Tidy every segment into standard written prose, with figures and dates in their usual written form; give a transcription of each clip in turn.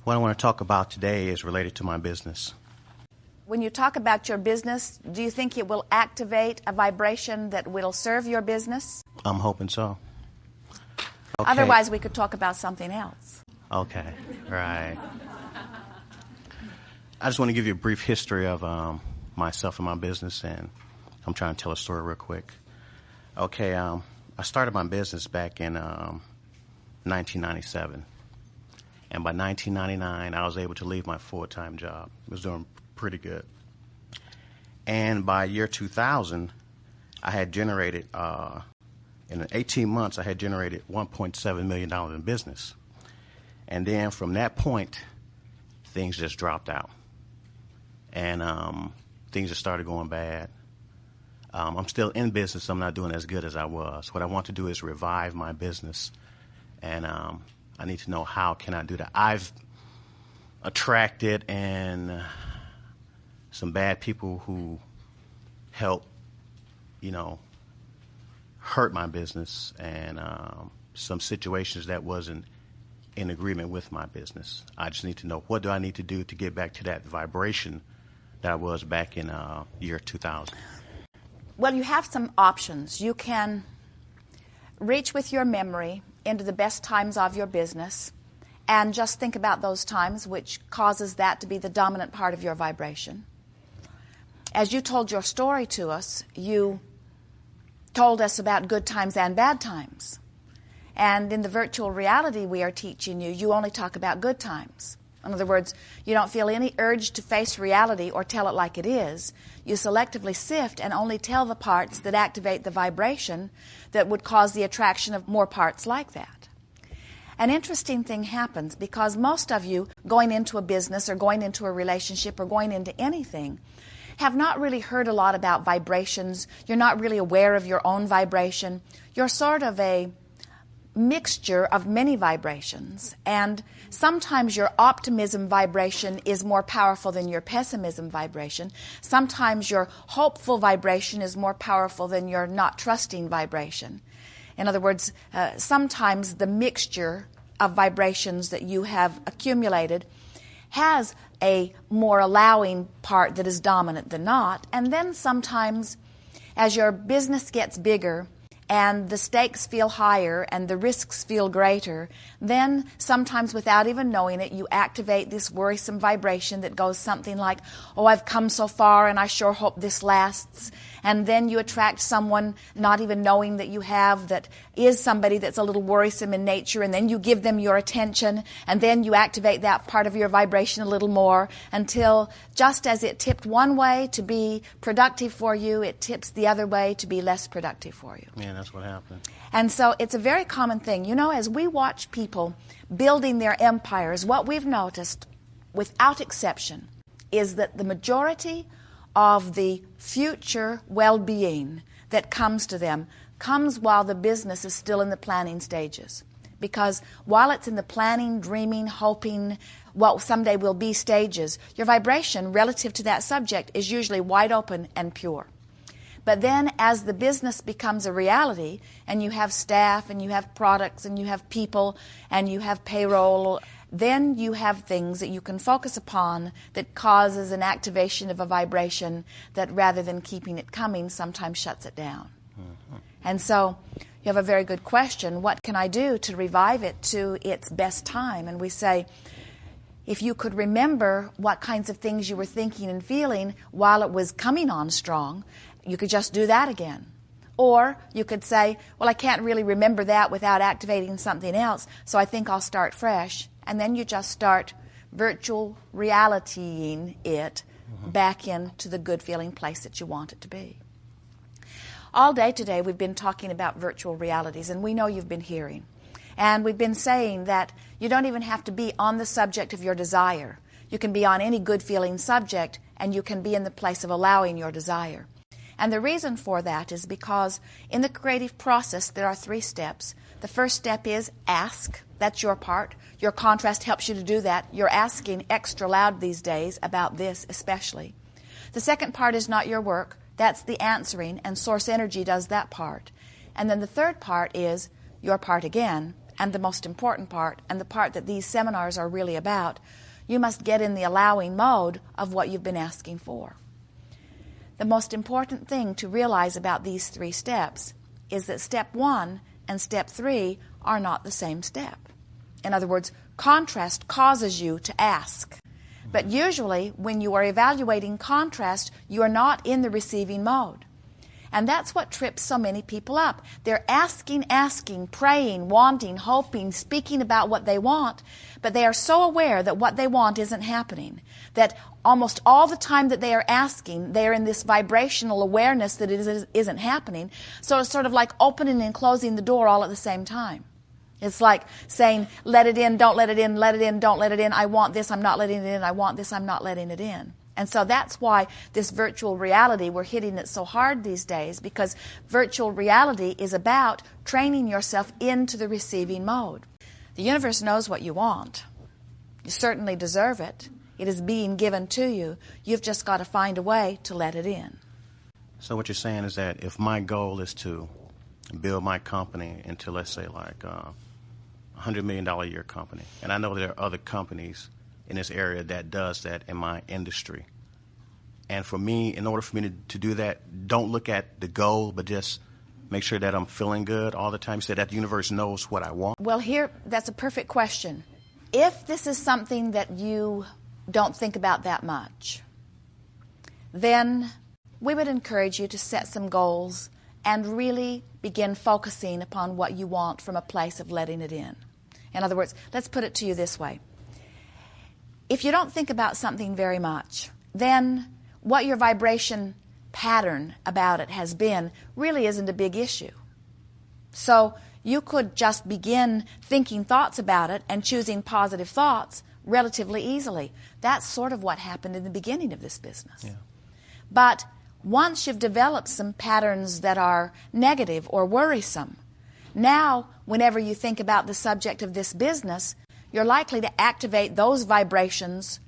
What I want to talk about today is related to my business. When you talk about your business, do you think it will activate a vibration that will serve your business? I'm hoping so. Okay. Otherwise, we could talk about something else. Okay, right. I just want to give you a brief history of myself and my business, and I'm trying to tell a story real quick. Okay, I started my business back in 1997. And by 1999, I was able to leave my full-time job. I was doing pretty good. And by year 2000, I had generated, in 18 months, I had generated $1.7 million in business. And then from that point, things just dropped out. And things just started going bad. I'm still in business. I'm not doing as good as I was. What I want to do is revive my business. And I need to know how can I do that. I've attracted some bad people who help, hurt my business, and some situations that wasn't in agreement with my business. I just need to know, what do I need to do to get back to that vibration that I was back in year 2000? Well, you have some options. You can reach with your memory into the best times of your business and just think about those times, which causes that to be the dominant part of your vibration. As you told your story to us, you told us about good times and bad times. And in the virtual reality we are teaching you, you only talk about good times. In other words, you don't feel any urge to face reality or tell it like it is. You selectively sift and only tell the parts that activate the vibration that would cause the attraction of more parts like that. An interesting thing happens because most of you going into a business or going into a relationship or going into anything have not really heard a lot about vibrations. You're not really aware of your own vibration. You're sort of a mixture of many vibrations, and sometimes your optimism vibration is more powerful than your pessimism vibration. Sometimes your hopeful vibration is more powerful than your not trusting vibration. In other words, sometimes the mixture of vibrations that you have accumulated has a more allowing part that is dominant than not, and then sometimes as your business gets bigger and the stakes feel higher and the risks feel greater, then sometimes without even knowing it, you activate this worrisome vibration that goes something like, oh, I've come so far and I sure hope this lasts. And then you attract someone not even knowing that you have, that is somebody that's a little worrisome in nature, and then you give them your attention, and then you activate that part of your vibration a little more until just as it tipped one way to be productive for you, it tips the other way to be less productive for you. Yeah, that's what happened. And so it's a very common thing. You know, as we watch people building their empires, what we've noticed, without exception, is that the majority of the future well-being that comes to them comes while the business is still in the planning stages. Because while it's in the planning, dreaming, hoping, what someday will be stages, your vibration relative to that subject is usually wide open and pure. But then as the business becomes a reality, and you have staff, and you have products, and you have people, and you have payroll, then you have things that you can focus upon that causes an activation of a vibration that, rather than keeping it coming, sometimes shuts it down. Mm-hmm. And so you have a very good question. What can I do to revive it to its best time? And we say, if you could remember what kinds of things you were thinking and feeling while it was coming on strong, you could just do that again. Or you could say, well, I can't really remember that without activating something else, so I think I'll start fresh. And then you just start virtual realitying it back into the good feeling place that you want it to be. All day today we've been talking about virtual realities, and we know you've been hearing. And we've been saying that you don't even have to be on the subject of your desire. You can be on any good feeling subject, and you can be in the place of allowing your desire. And the reason for that is because in the creative process there are 3 steps. The first step is ask. That's your part. Your contrast helps you to do that. You're asking extra loud these days about this especially. The second part is not your work. That's the answering, and source energy does that part. And then the third part is your part again, and the most important part, and the part that these seminars are really about, you must get in the allowing mode of what you've been asking for. The most important thing to realize about these 3 steps is that step 1 and step 3 are not the same step. In other words, contrast causes you to ask. But usually, when you are evaluating contrast, you are not in the receiving mode. And that's what trips so many people up. They're asking, praying, wanting, hoping, speaking about what they want, but they are so aware that what they want isn't happening, that almost all the time that they are asking, they are in this vibrational awareness that it isn't happening. So it's sort of like opening and closing the door all at the same time. It's like saying, let it in, don't let it in, let it in, don't let it in, I want this, I'm not letting it in, I want this, I'm not letting it in. And so that's why this virtual reality, we're hitting it so hard these days, because virtual reality is about training yourself into the receiving mode. The universe knows what you want. You certainly deserve it. It is being given to you. You've just got to find a way to let it in. So what you're saying is that if my goal is to build my company into, let's say, like a $100 million a year company, and I know there are other companies in this area that does that in my industry. And for me, in order for me to do that, don't look at the goal, but just make sure that I'm feeling good all the time. You said that the universe knows what I want. Well, that's a perfect question. If this is something that you don't think about that much, then we would encourage you to set some goals and really begin focusing upon what you want from a place of letting it in. In other words, let's put it to you this way. If you don't think about something very much, then what your vibration pattern about it has been really isn't a big issue. So you could just begin thinking thoughts about it and choosing positive thoughts relatively easily. That's sort of what happened in the beginning of this business. Yeah. But once you've developed some patterns that are negative or worrisome, now whenever you think about the subject of this business, you're likely to activate those vibrations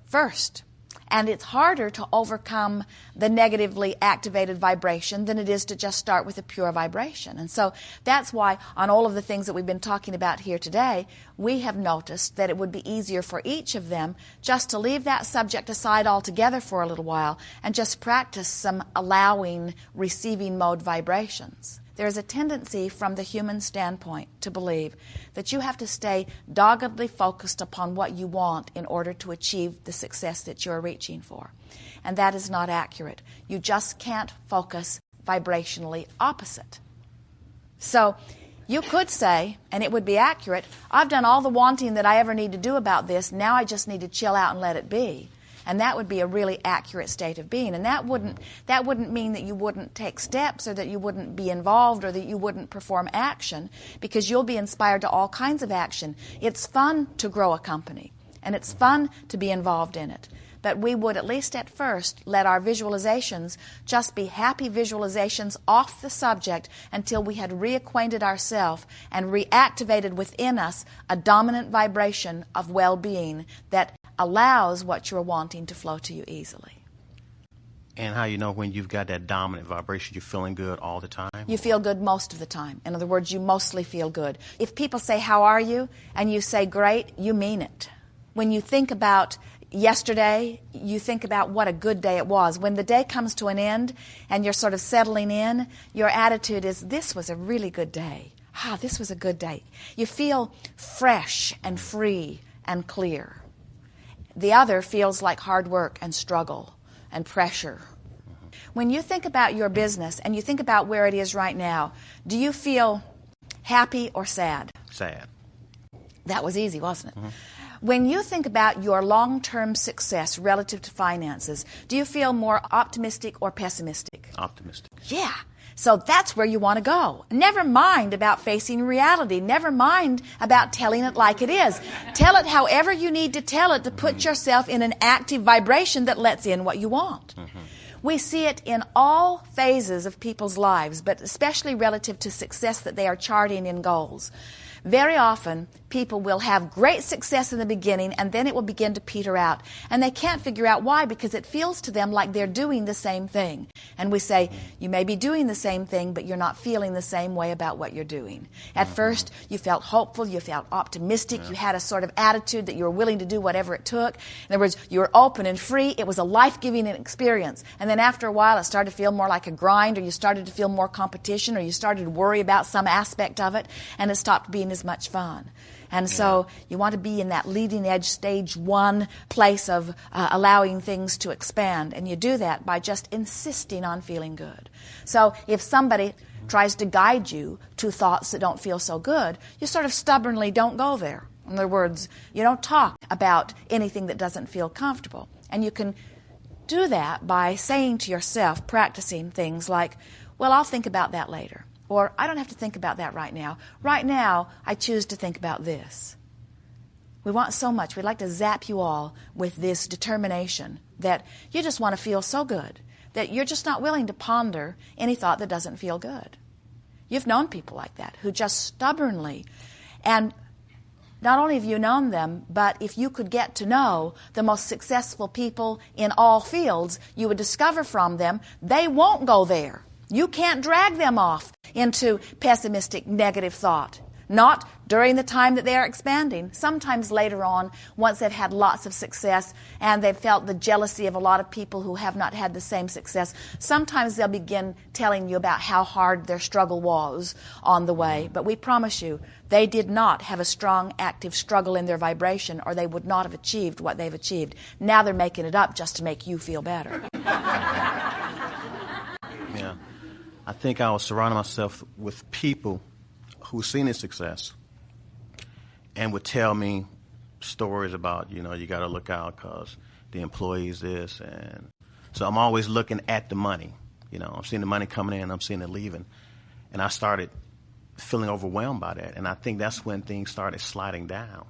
first. And it's harder to overcome the negatively activated vibration than it is to just start with a pure vibration. And so that's why on all of the things that we've been talking about here today, we have noticed that it would be easier for each of them just to leave that subject aside altogether for a little while and just practice some allowing, receiving mode vibrations. There's a tendency from the human standpoint to believe that you have to stay doggedly focused upon what you want in order to achieve the success that you're reaching for. And that is not accurate. You just can't focus vibrationally opposite. So you could say, and it would be accurate, I've done all the wanting that I ever need to do about this, now I just need to chill out and let it be. And that would be a really accurate state of being. And that wouldn't mean that you wouldn't take steps or that you wouldn't be involved or that you wouldn't perform action, because you'll be inspired to all kinds of action. It's fun to grow a company, and it's fun to be involved in it. But we would, at least at first, let our visualizations just be happy visualizations off the subject until we had reacquainted ourselves and reactivated within us a dominant vibration of well-being that allows what you're wanting to flow to you easily. And how you know when you've got that dominant vibration, you're feeling good all the time? You feel good most of the time. In other words, you mostly feel good. If people say, how are you? And you say, great, you mean it. When you think about yesterday, you think about what a good day it was. When the day comes to an end and you're sort of settling in, your attitude is, this was a really good day. This was a good day. You feel fresh and free and clear. The other feels like hard work and struggle and pressure. When you think about your business and you think about where it is right now, do you feel happy or sad? Sad. That was easy, wasn't it? Mm-hmm. When you think about your long-term success relative to finances, do you feel more optimistic or pessimistic? Optimistic. Yeah. So that's where you want to go. Never mind about facing reality. Never mind about telling it like it is. Tell it however you need to tell it to put yourself in an active vibration that lets in what you want. Mm-hmm. We see it in all phases of people's lives, but especially relative to success that they are charting in goals. Very often, people will have great success in the beginning, and then it will begin to peter out. And they can't figure out why, because it feels to them like they're doing the same thing. And we say, you may be doing the same thing, but you're not feeling the same way about what you're doing. At first, you felt hopeful, you felt optimistic, you had a sort of attitude that you were willing to do whatever it took. In other words, you were open and free. It was a life-giving experience. And then after a while, it started to feel more like a grind, or you started to feel more competition, or you started to worry about some aspect of it, and it stopped being as much fun. And so you want to be in that leading edge, stage one place of allowing things to expand. And you do that by just insisting on feeling good. So if somebody tries to guide you to thoughts that don't feel so good, you sort of stubbornly don't go there. In other words, you don't talk about anything that doesn't feel comfortable. And you can do that by saying to yourself, practicing things like, well, I'll think about that later. Or, I don't have to think about that right now. Right now, I choose to think about this. We want so much. We'd like to zap you all with this determination that you just want to feel so good that you're just not willing to ponder any thought that doesn't feel good. You've known people like that who just stubbornly, and not only have you known them, but if you could get to know the most successful people in all fields, you would discover from them they won't go there. You can't drag them off into pessimistic, negative thought. Not during the time that they are expanding. Sometimes later on, once they've had lots of success and they've felt the jealousy of a lot of people who have not had the same success, sometimes they'll begin telling you about how hard their struggle was on the way. But we promise you, they did not have a strong, active struggle in their vibration, or they would not have achieved what they've achieved. Now they're making it up just to make you feel better. Yeah. I think I was surrounding myself with people who've seen his success and would tell me stories about, you got to look out because the employees this. And so I'm always looking at the money. I'm seeing the money coming in, I'm seeing it leaving. And I started feeling overwhelmed by that. And I think that's when things started sliding down.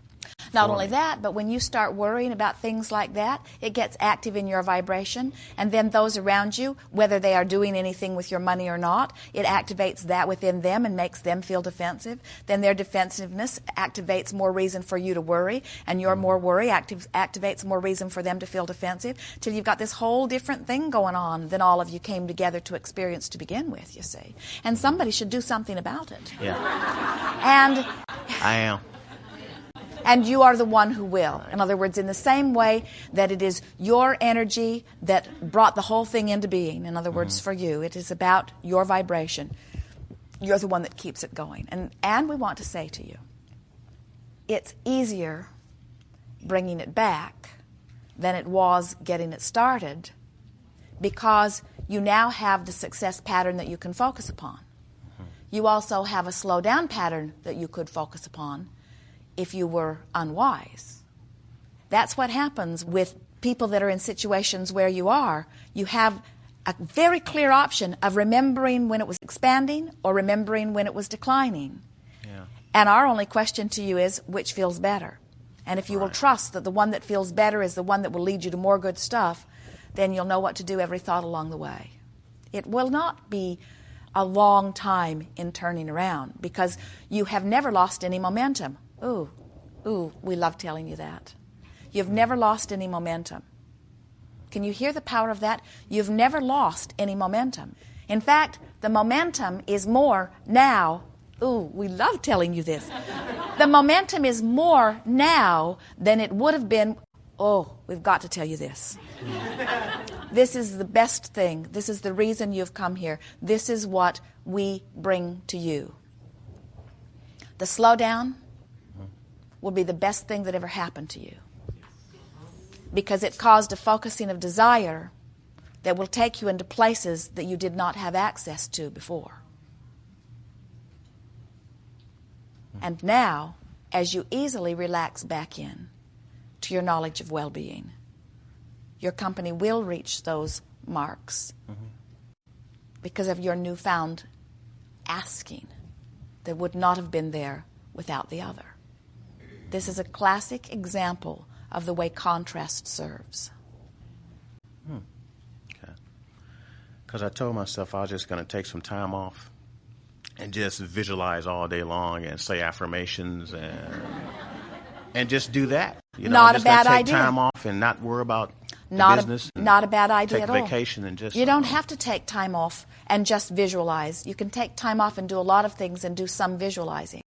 Not only that, but when you start worrying about things like that, it gets active in your vibration, and then those around you, whether they are doing anything with your money or not, it activates that within them and makes them feel defensive. Then their defensiveness activates more reason for you to worry, and your more worry activates more reason for them to feel defensive, till you've got this whole different thing going on than all of you came together to experience to begin with, you see. And somebody should do something about it. Yeah. And I am. And you are the one who will. In other words, in the same way that it is your energy that brought the whole thing into being. In other words, for you, it is about your vibration. You're the one that keeps it going. And we want to say to you, it's easier bringing it back than it was getting it started, because you now have the success pattern that you can focus upon. You also have a slow down pattern that you could focus upon if you were unwise. That's what happens with people that are in situations where you are. You have a very clear option of remembering when it was expanding or remembering when it was declining. Yeah. And our only question to you is, which feels better? And if you will trust that the one that feels better is the one that will lead you to more good stuff, then you'll know what to do every thought along the way. It will not be a long time in turning around, because you have never lost any momentum. Ooh, we love telling you that. You've never lost any momentum. Can you hear the power of that? You've never lost any momentum. In fact, the momentum is more now. Ooh, we love telling you this. The momentum is more now than it would have been. Oh, we've got to tell you this. This is the best thing. This is the reason you've come here. This is what we bring to you. The slowdown will be the best thing that ever happened to you, because it caused a focusing of desire that will take you into places that you did not have access to before. And now, as you easily relax back in to your knowledge of well-being, your company will reach those marks because of your newfound asking that would not have been there without the other. This is a classic example of the way contrast serves. Okay. Because I told myself I was just going to take some time off and just visualize all day long and say affirmations and just do that. You know, Not a just bad take idea. time off and not worry about the Not business. not a bad idea take at all. vacation and just You don't have to take time off and just visualize. You can take time off and do a lot of things and do some visualizing.